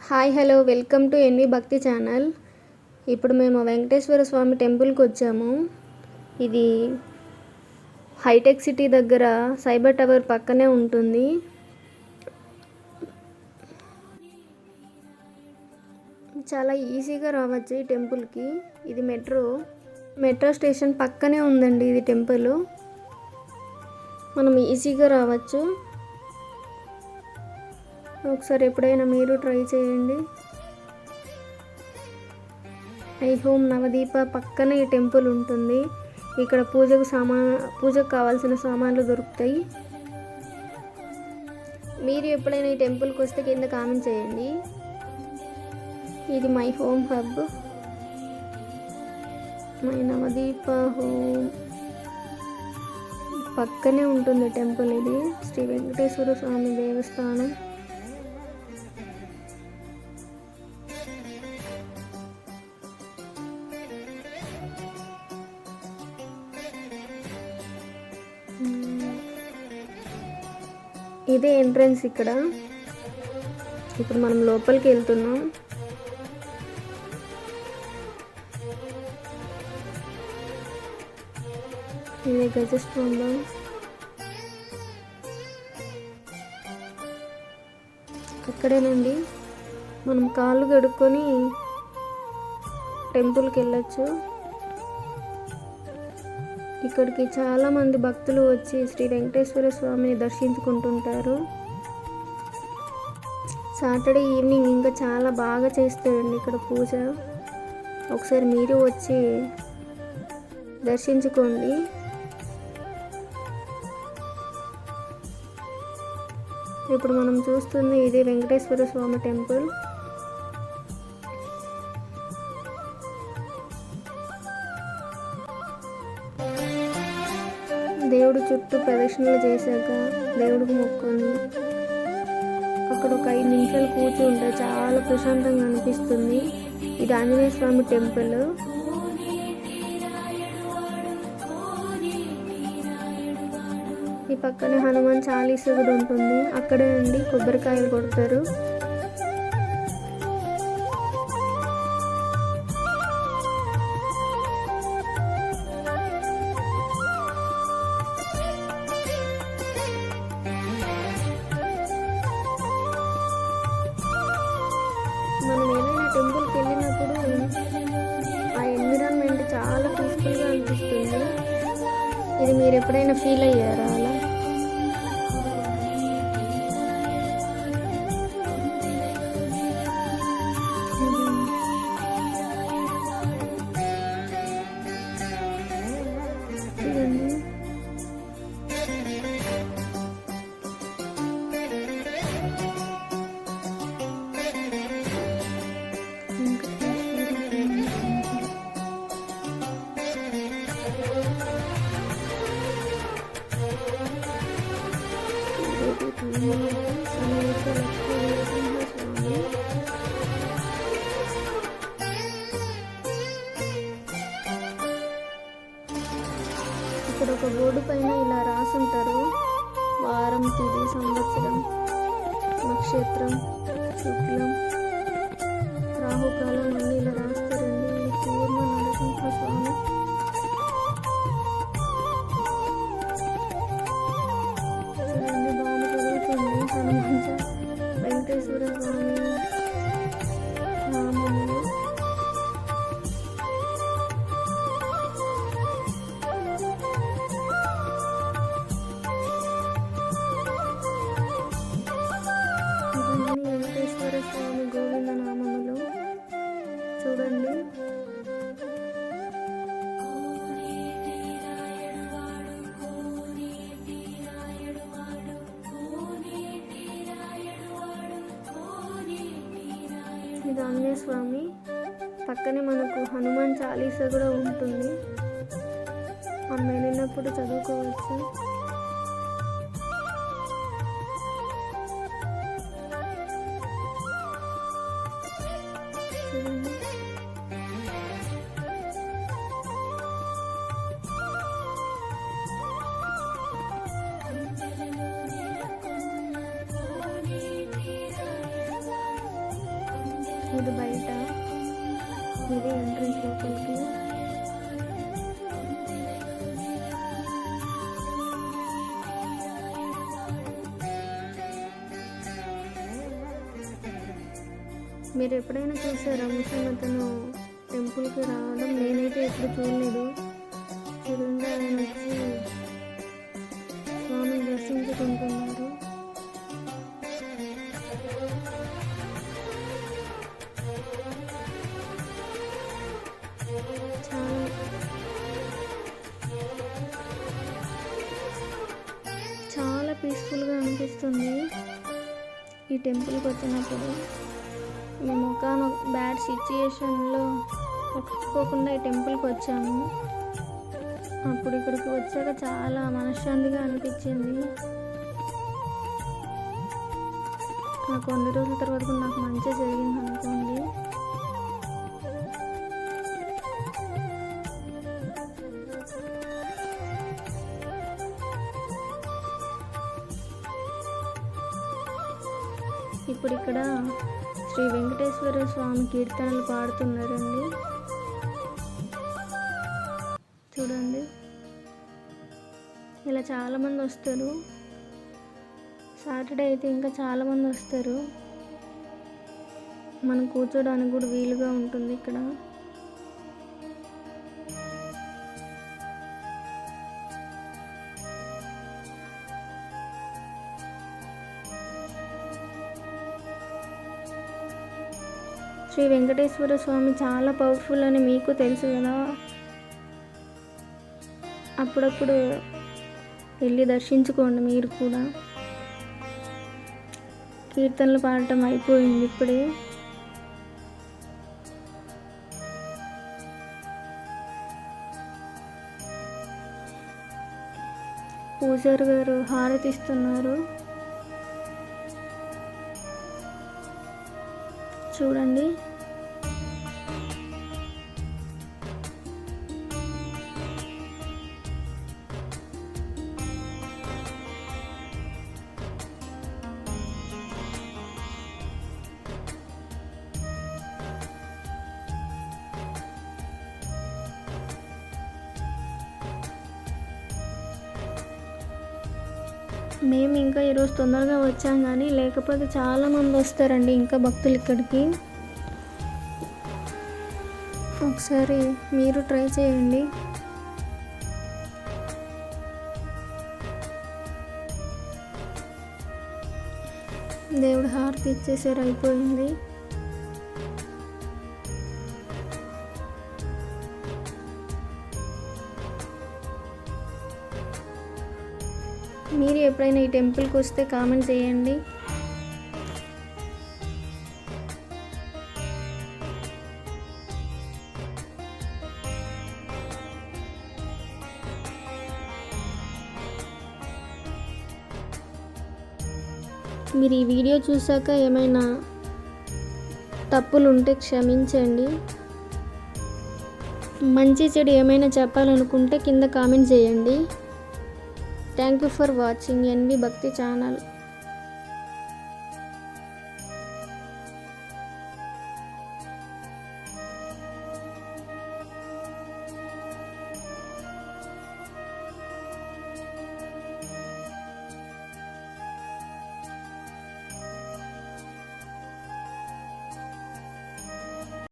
Hi hello welcome to NV Bhakti channel. ఇప్పుడు మేము వెంకటేశ్వర స్వామి టెంపుల్కి వచ్చాము. ఇది హైటెక్ సిటీ దగ్గర సైబర్ టవర్ పక్కనే ఉంటుంది. చాలా ఈజీగా రావచ్చు ఈ టెంపుల్కి. ఇది మెట్రో స్టేషన్ పక్కనే ఉందండి. ఇది టెంపుల్ మనం ఈజీగా రావచ్చు. ఒకసారి ఎప్పుడైనా మీరు ట్రై చేయండి. ఐ హోమ్ నవదీప పక్కనే ఈ టెంపుల్ ఉంటుంది. ఇక్కడ పూజకు కావాల్సిన సామాన్లు దొరుకుతాయి. మీరు ఎప్పుడైనా ఈ టెంపుల్కి వస్తే కింద కామెంట్ చేయండి. ఇది my home hub, my Navadeepa home పక్కనే ఉంటుంది టెంపుల్. ఇది శ్రీ వెంకటేశ్వర స్వామి దేవస్థానం. ఇదే ఎంట్రన్స్. ఇప్పుడు మనం లోపలికి వెళ్తున్నాం. ఇదే గజస్తంభం. అక్కడేనండి మనం కాళ్ళు కడుక్కొని టెంపుల్కి వెళ్ళచ్చు. ఇక్కడికి చాలామంది భక్తులు వచ్చి శ్రీ వెంకటేశ్వర స్వామిని దర్శించుకుంటుంటారు. సాటర్డే ఈవినింగ్ ఇంకా చాలా బాగా చేస్తారండి ఇక్కడ పూజ. ఒకసారి మీరు వచ్చి దర్శించుకోండి. ఇప్పుడు మనం చూస్తుంది ఇదే వెంకటేశ్వర స్వామి టెంపుల్. దేవుడు చుట్టూ ప్రదక్షిణలు చేశాక దేవుడికి మొక్కుని అక్కడ ఒక 5 నిమిషాలు కూర్చుంటే చాలా ప్రశాంతంగా అనిపిస్తుంది. ఇది ఆంజనేయ స్వామి టెంపుల్. ఈ పక్కనే హనుమాన్ చాలీసా కూడా ఉంటుంది. అక్కడే అండి కొబ్బరికాయలు కొడతారు. మనం ఏదైనా టెంపుల్కి వెళ్ళినప్పుడు ఆ ఎన్విరాన్మెంట్ చాలా పీస్ఫుల్గా అనిపిస్తుంది. ఇది మీరు ఎప్పుడైనా ఫీల్ అయ్యారా అలా? ఇక్కడ ఒక బోర్డు పైన ఇలా రాసుంటారు. వారం, తిథి, సంవత్సరం, నక్షత్రం, శుక్లం, రాహుకాలం అన్నీ ఇలా రాస్తారండి. పూర్ణ నరసింహ స్వామి. బాగా చదువుతుంది హనుమంత వెంకటేశ్వర స్వామి నామములు. వెంకటేశ్వర స్వామి గోవింద నామములు చూడండి. ఇది ఆంజనేయ స్వామి పక్కనే మనకు హనుమాన్ చాలీసా కూడా ఉంటుంది. మనం వెళ్ళినప్పుడు చదువుకోవచ్చు. ఇది బయట, ఇది ఎంట్రన్స్ లోపలికి. మీరు ఎప్పుడైనా చూసారా ముసలితను టెంపుల్కి రావడం? నేనైతే ఎప్పుడు చూడలేదు. చూడండి, ఆయన వచ్చి స్వామిని దర్శించుకుంటున్నారు. చాలా పీస్ఫుల్గా అనిపిస్తుంది ఈ టెంపుల్కి వచ్చినప్పుడు. మేము ఒక బ్యాడ్ సిచ్యుయేషన్లో ఒప్పుకోకుండా ఈ టెంపుల్కి వచ్చాము. అప్పుడు ఇక్కడికి వచ్చాక చాలా మనశ్శాంతిగా అనిపించింది. నాకు కొన్ని రోజుల తర్వాత కూడా నాకు మంచి జరిగింది అనుకోండి. ఇప్పుడు ఇక్కడ శ్రీ వెంకటేశ్వర స్వామి కీర్తనలు పాడుతున్నారండి. చూడండి, ఇలా చాలామంది వస్తారు. సాటర్డే అయితే ఇంకా చాలామంది వస్తారు. మనం కూర్చోడానికి కూడా వీలుగా ఉంటుంది ఇక్కడ. శ్రీ వెంకటేశ్వర స్వామి చాలా పవర్ఫుల్ అని మీకు తెలుసు కదా. అప్పుడప్పుడు వెళ్ళి దర్శించుకోండి మీరు కూడా. కీర్తనలు పాడటం అయిపోయింది ఇప్పుడే. పూజారి గారు హారతి ఇస్తున్నారు. చూడండి, మేము ఇంకా ఈరోజు తొందరగా వచ్చాం, కానీ లేకపోతే చాలామంది వస్తారండి ఇంకా భక్తులు ఇక్కడికి. ఒకసారి మీరు ట్రై చేయండి. దేవుడు హారతి ఇచ్చేసారు, అయిపోయింది. మీరు ఎప్పుడైనా ఈ టెంపుల్కి వస్తే కామెంట్ చేయండి. మీరు ఈ వీడియో చూసాక ఏమైనా తప్పులు ఉంటే క్షమించండి. మంచి చెడు ఏమైనా చెప్పాలనుకుంటే కింద కామెంట్ చేయండి. Thank you for watching NV Bhakti channel.